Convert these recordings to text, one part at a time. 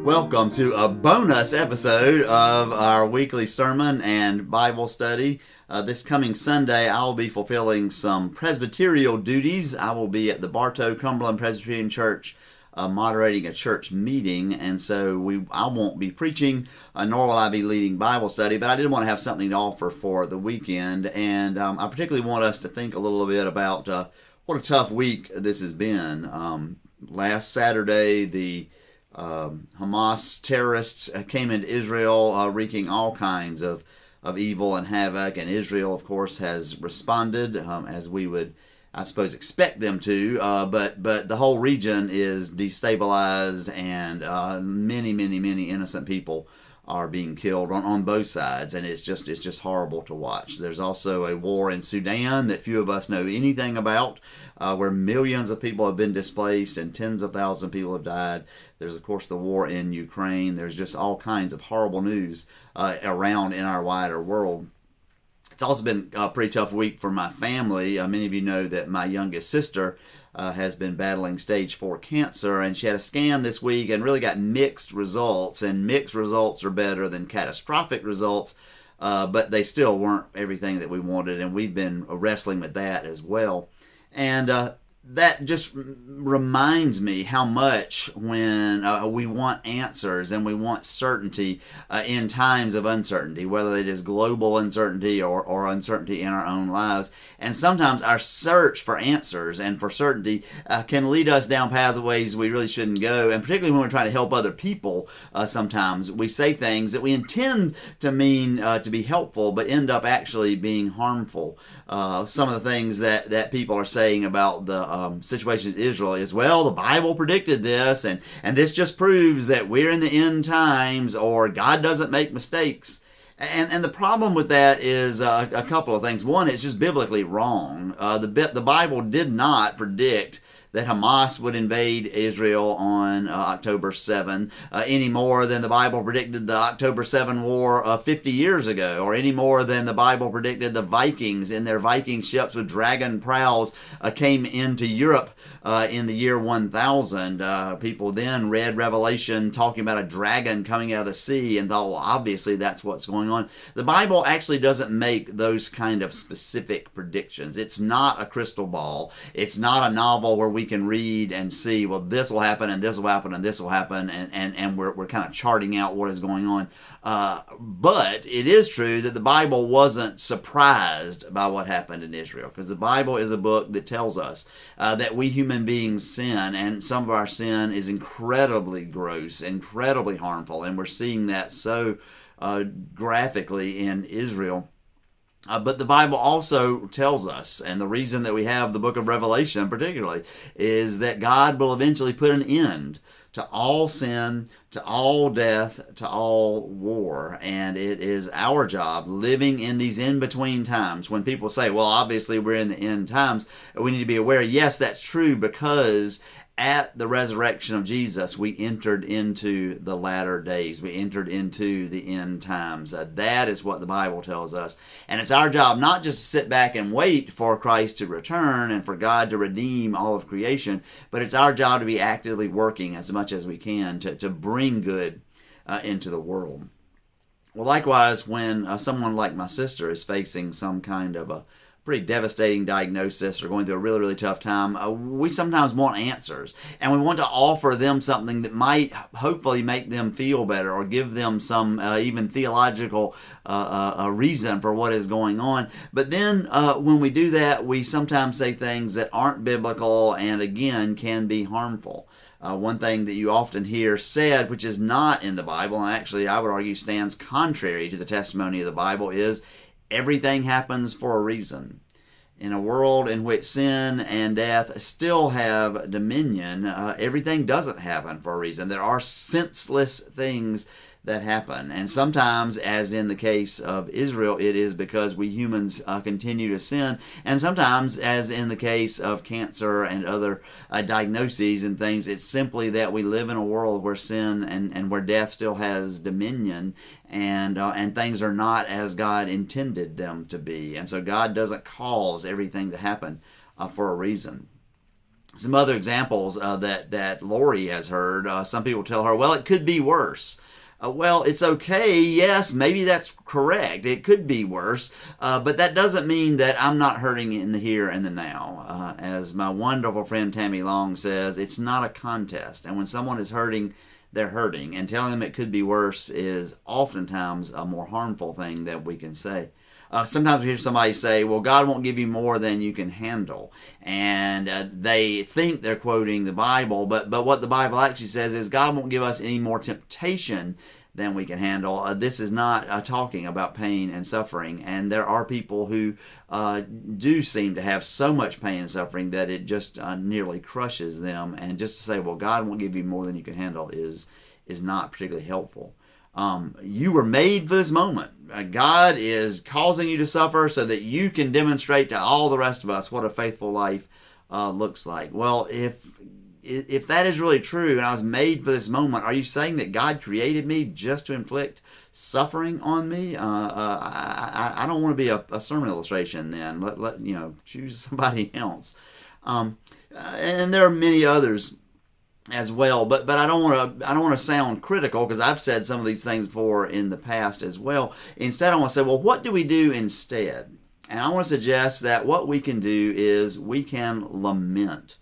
Welcome to a bonus episode of our weekly sermon and Bible study. This coming Sunday, I will be fulfilling some Presbyterian duties. I will be at the Bartow Cumberland Presbyterian Church moderating a church meeting, and so I won't be preaching, nor will I be leading Bible study, but I did want to have something to offer for the weekend, and I particularly want us to think a little bit about what a tough week this has been. Last Saturday, the Hamas terrorists came into Israel wreaking all kinds of evil and havoc, and Israel, of course, has responded as we would, I suppose, expect them to, but the whole region is destabilized, and many innocent people are being killed on both sides, and it's just horrible to watch. There's also a war in Sudan that few of us know anything about, where millions of people have been displaced and tens of thousands of people have died. There's, of course, the war in Ukraine. There's just all kinds of horrible news around in our wider world. It's also been a pretty tough week for my family. Many of you know that my youngest sister has been battling stage 4 cancer, and she had a scan this week and really got mixed results, and mixed results are better than catastrophic results, but they still weren't everything that we wanted, and we've been wrestling with that as well. And that just reminds me how much when we want answers and we want certainty in times of uncertainty, whether it is global uncertainty or uncertainty in our own lives. And sometimes our search for answers and for certainty can lead us down pathways we really shouldn't go. And particularly when we're trying to help other people, sometimes we say things that we intend to mean to be helpful, but end up actually being harmful. Some of the things that people are saying about the situation in Israel is, well, the Bible predicted this, and this just proves that we're in the end times, or God doesn't make mistakes. And the problem with that is a couple of things. One, it's just biblically wrong. The Bible did not predict that Hamas would invade Israel on October 7 any more than the Bible predicted the October 7 war 50 years ago, or any more than the Bible predicted the Vikings in their Viking ships with dragon prows came into Europe in the year 1000. People then read Revelation talking about a dragon coming out of the sea and thought, well, obviously that's what's going on. The Bible actually doesn't make those kind of specific predictions. It's not a crystal ball. It's not a novel where we can read and see, well, this will happen and this will happen and this will happen, and we're kind of charting out what is going on. But it is true that the Bible wasn't surprised by what happened in Israel, because the Bible is a book that tells us that we human beings sin, and some of our sin is incredibly gross, incredibly harmful, and we're seeing that so graphically in Israel. But the Bible also tells us, and the reason that we have the book of Revelation particularly, is that God will eventually put an end to all sin, to all death, to all war. And it is our job, living in these in-between times, when people say, well, obviously we're in the end times, we need to be aware, yes, that's true, because at the resurrection of Jesus, we entered into the latter days. We entered into the end times. That is what the Bible tells us. And it's our job not just to sit back and wait for Christ to return and for God to redeem all of creation, but it's our job to be actively working as much as we can to bring good into the world. Well, likewise, when someone like my sister is facing some kind of a pretty devastating diagnosis or going through a really tough time, we sometimes want answers, and we want to offer them something that might hopefully make them feel better or give them some even theological reason for what is going on. But then when we do that, we sometimes say things that aren't biblical and again can be harmful. One thing that you often hear said, which is not in the Bible, and actually I would argue stands contrary to the testimony of the Bible, is everything happens for a reason. In a world in which sin and death still have dominion, everything doesn't happen for a reason. There are senseless things that happen. And sometimes, as in the case of Israel, it is because we humans continue to sin. And sometimes, as in the case of cancer and other diagnoses and things, it's simply that we live in a world where sin and where death still has dominion, and things are not as God intended them to be. And so God doesn't cause everything to happen for a reason. Some other examples that Lori has heard, some people tell her, well, it could be worse. Well, it's okay. Yes, maybe that's correct. It could be worse, but that doesn't mean that I'm not hurting in the here and the now. As my wonderful friend Tammy Long says, it's not a contest. And when someone is hurting, they're hurting. And telling them it could be worse is oftentimes a more harmful thing that we can say. Sometimes we hear somebody say, well, God won't give you more than you can handle. And they think they're quoting the Bible, but what the Bible actually says is God won't give us any more temptation than we can handle. This is not talking about pain and suffering. And there are people who do seem to have so much pain and suffering that it just nearly crushes them. And just to say, well, God won't give you more than you can handle is not particularly helpful. You were made for this moment. God is causing you to suffer so that you can demonstrate to all the rest of us what a faithful life looks like. Well, if that is really true and I was made for this moment, are you saying that God created me just to inflict suffering on me? I don't want to be a sermon illustration then. Let choose somebody else. And there are many others as well, but I don't want to sound critical, because I've said some of these things before in the past as well. Instead, I want to say, well, what do we do instead? And I want to suggest that what we can do is we can lament.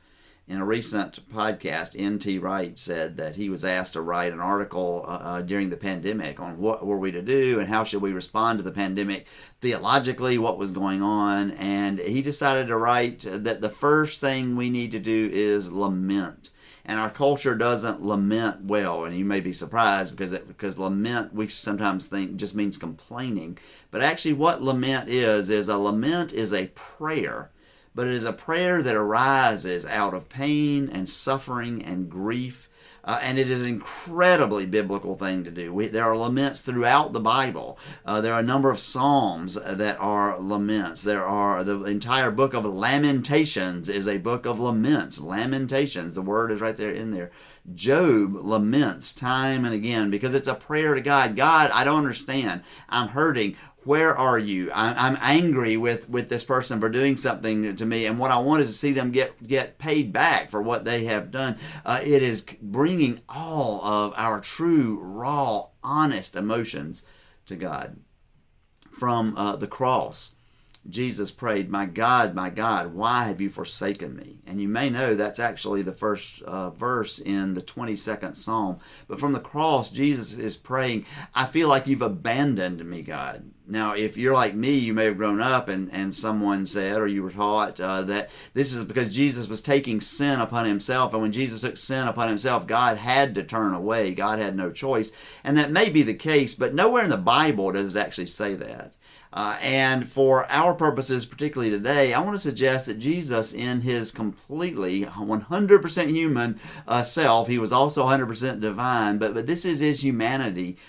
In a recent podcast, N.T. Wright said that he was asked to write an article during the pandemic on what were we to do and how should we respond to the pandemic theologically, what was going on. And he decided to write that the first thing we need to do is lament. And our culture doesn't lament well, and you may be surprised because lament we sometimes think just means complaining. But actually what lament is a lament is a prayer. But it is a prayer that arises out of pain and suffering and grief. And it is an incredibly biblical thing to do. There are laments throughout the Bible. There are a number of psalms that are laments. There are the entire book of Lamentations is a book of laments. Lamentations, the word is right there in there. Job laments time and again because it's a prayer to God. God, I don't understand. I'm hurting. Where are you? I'm angry with this person for doing something to me, and what I want is to see them get paid back for what they have done. It is bringing all of our true, raw, honest emotions to God. From the cross, Jesus prayed, my God, why have you forsaken me? And you may know that's actually the first verse in the 22nd Psalm. But from the cross, Jesus is praying, I feel like you've abandoned me, God. Now, if you're like me, you may have grown up and someone said, or you were taught, that this is because Jesus was taking sin upon himself. And when Jesus took sin upon himself, God had to turn away. God had no choice. And that may be the case, but nowhere in the Bible does it actually say that. And for our purposes, particularly today, I want to suggest that Jesus, in his completely 100% human self, he was also 100% divine, but this is his humanity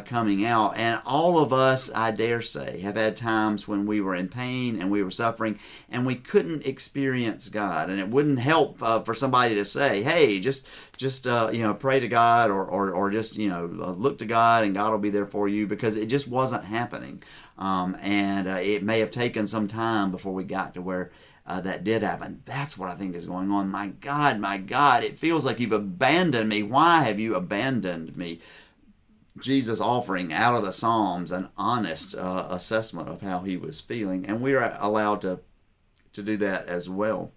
coming out. And all of us, I dare say, have had times when we were in pain and we were suffering and we couldn't experience God. And it wouldn't help for somebody to say, hey, just pray to God or just look to God and God will be there for you, because it just wasn't happening. And it may have taken some time before we got to where that did happen. That's what I think is going on. My God, it feels like you've abandoned me. Why have you abandoned me? Jesus offering out of the Psalms an honest assessment of how he was feeling, and we are allowed to do that as well.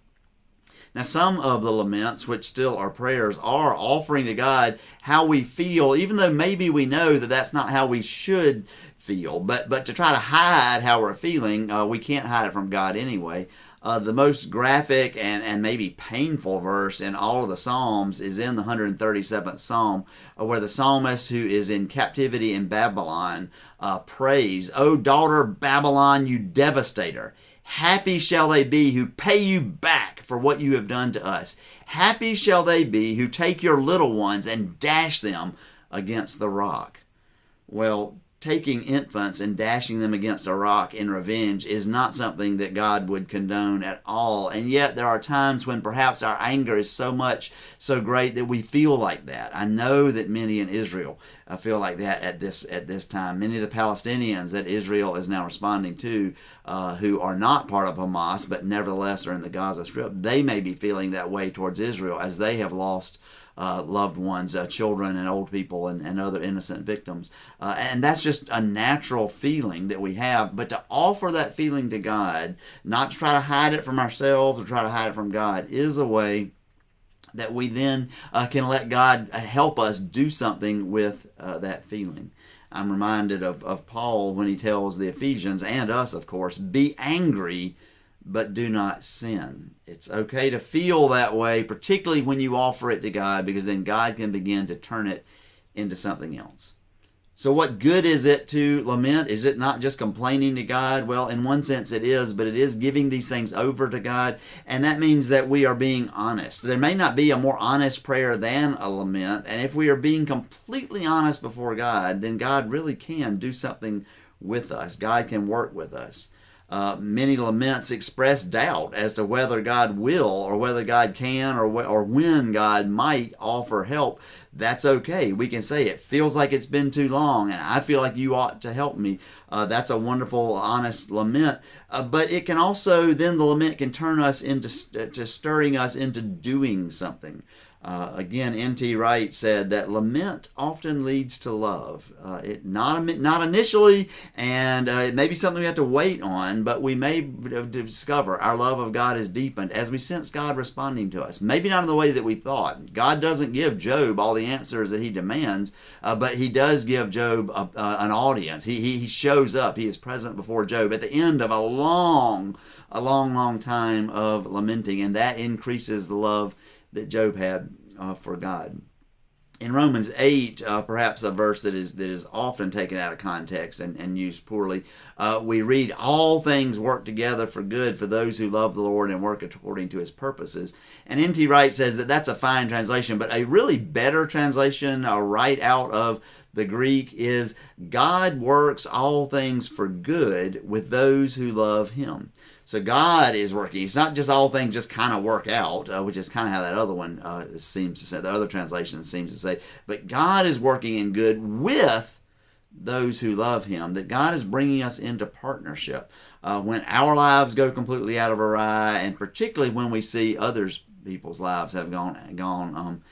Now, some of the laments, which still are prayers, are offering to God how we feel, even though maybe we know that that's not how we should feel. But to try to hide how we're feeling, we can't hide it from God anyway. The most graphic and maybe painful verse in all of the Psalms is in the 137th Psalm, where the psalmist, who is in captivity in Babylon, prays, O daughter Babylon, you devastator, happy shall they be who pay you back for what you have done to us. Happy shall they be who take your little ones and dash them against the rock. Well, taking infants and dashing them against a rock in revenge is not something that God would condone at all. And yet there are times when perhaps our anger is so great that we feel like that. I know that many in Israel feel like that at this time. Many of the Palestinians that Israel is now responding to, who are not part of Hamas but nevertheless are in the Gaza Strip, they may be feeling that way towards Israel as they have lost loved ones, children and old people and other innocent victims. And that's just a natural feeling that we have. But to offer that feeling to God, not to try to hide it from ourselves or try to hide it from God, is a way that we then can let God help us do something with that feeling. I'm reminded of Paul when he tells the Ephesians, and us of course, be angry, but do not sin. It's okay to feel that way, particularly when you offer it to God, because then God can begin to turn it into something else. So what good is it to lament? Is it not just complaining to God? Well, in one sense it is, but it is giving these things over to God, and that means that we are being honest. There may not be a more honest prayer than a lament, and if we are being completely honest before God, then God really can do something with us. God can work with us. Many laments express doubt as to whether God will or whether God can or when God might offer help. That's okay. We can say it feels like it's been too long and I feel like you ought to help me. That's a wonderful, honest lament. But it can also, then the lament can turn us into stirring us into doing something. Again, N.T. Wright said that lament often leads to love. Not initially, and it may be something we have to wait on, but we may discover our love of God is deepened as we sense God responding to us. Maybe not in the way that we thought. God doesn't give Job all the answers that he demands, but he does give Job an audience. He shows up. He is present before Job at the end of a long time of lamenting, and that increases the love that Job had for God. In Romans 8, perhaps a verse that is often taken out of context and used poorly, we read, all things work together for good for those who love the Lord and work according to his purposes. And N.T. Wright says that that's a fine translation, but a really better translation, right out of the Greek, is God works all things for good with those who love him. So God is working. It's not just all things just kind of work out, which is kind of how that other one seems to say, the other translation seems to say. But God is working in good with those who love him, that God is bringing us into partnership. When our lives go completely out of awry, and particularly when we see people's lives have gone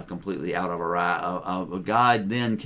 completely out of awry, God then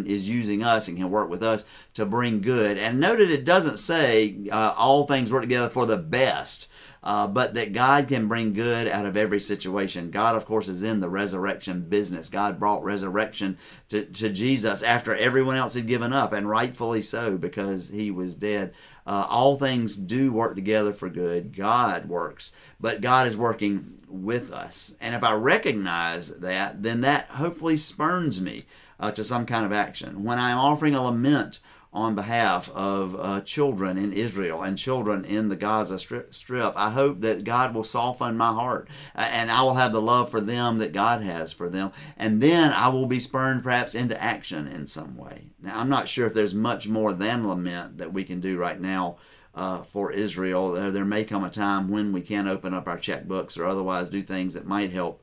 is using us and can work with us to bring good. And note that it doesn't say all things work together for the best, but that God can bring good out of every situation. God, of course, is in the resurrection business. God brought resurrection to Jesus after everyone else had given up, and rightfully so, because he was dead. All things do work together for good. God works, but God is working with us. And if I recognize that, then that hopefully spurns me to some kind of action. When I'm offering a lament on behalf of children in Israel and children in the Gaza Strip, I hope that God will soften my heart and I will have the love for them that God has for them. And then I will be spurred perhaps into action in some way. Now, I'm not sure if there's much more than lament that we can do right now for Israel. There may come a time when we can open up our checkbooks or otherwise do things that might help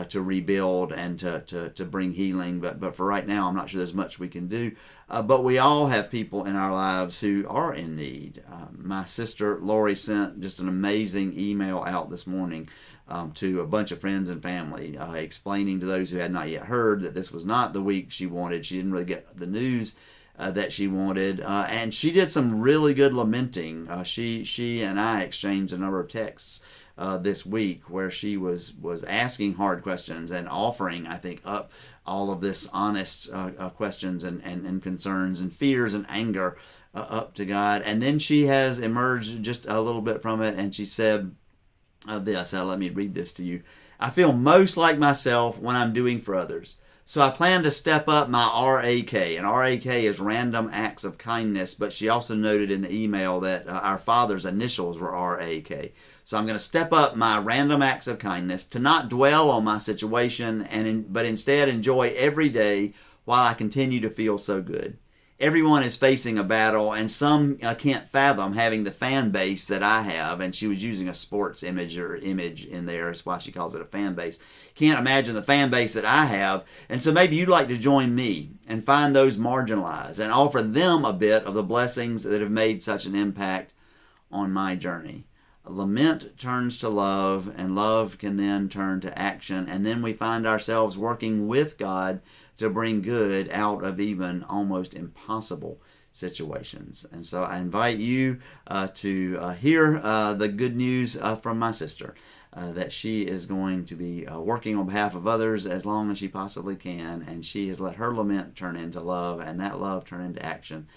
to rebuild and to bring healing. But for right now, I'm not sure there's much we can do. But we all have people in our lives who are in need. My sister Lori sent just an amazing email out this morning to a bunch of friends and family, explaining to those who had not yet heard that this was not the week she wanted. She didn't really get the news that she wanted, and she did some really good lamenting. She and I exchanged a number of texts this week where she was asking hard questions and offering, I think, up all of this honest questions and concerns and fears and anger up to God. And then she has emerged just a little bit from it, and she said this. Let me read this to you. I feel most like myself when I'm doing for others. So I plan to step up my RAK, and RAK is random acts of kindness, but she also noted in the email that our father's initials were RAK. So I'm going to step up my random acts of kindness to not dwell on my situation, but instead enjoy every day while I continue to feel so good. everyone is facing a battle, and some can't fathom having the fan base that I have. And she was using a sports image in there. That's why she calls it a fan base. Can't imagine the fan base that I have. And so maybe you'd like to join me and find those marginalized and offer them a bit of the blessings that have made such an impact on my journey. Lament turns to love, and love can then turn to action, and then we find ourselves working with God to bring good out of even almost impossible situations. And so I invite you to hear the good news from my sister, that she is going to be working on behalf of others as long as she possibly can, and she has let her lament turn into love, and that love turn into action.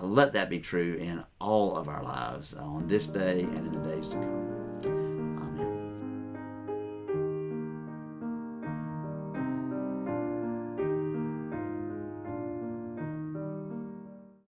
Let that be true in all of our lives on this day and in the days to come.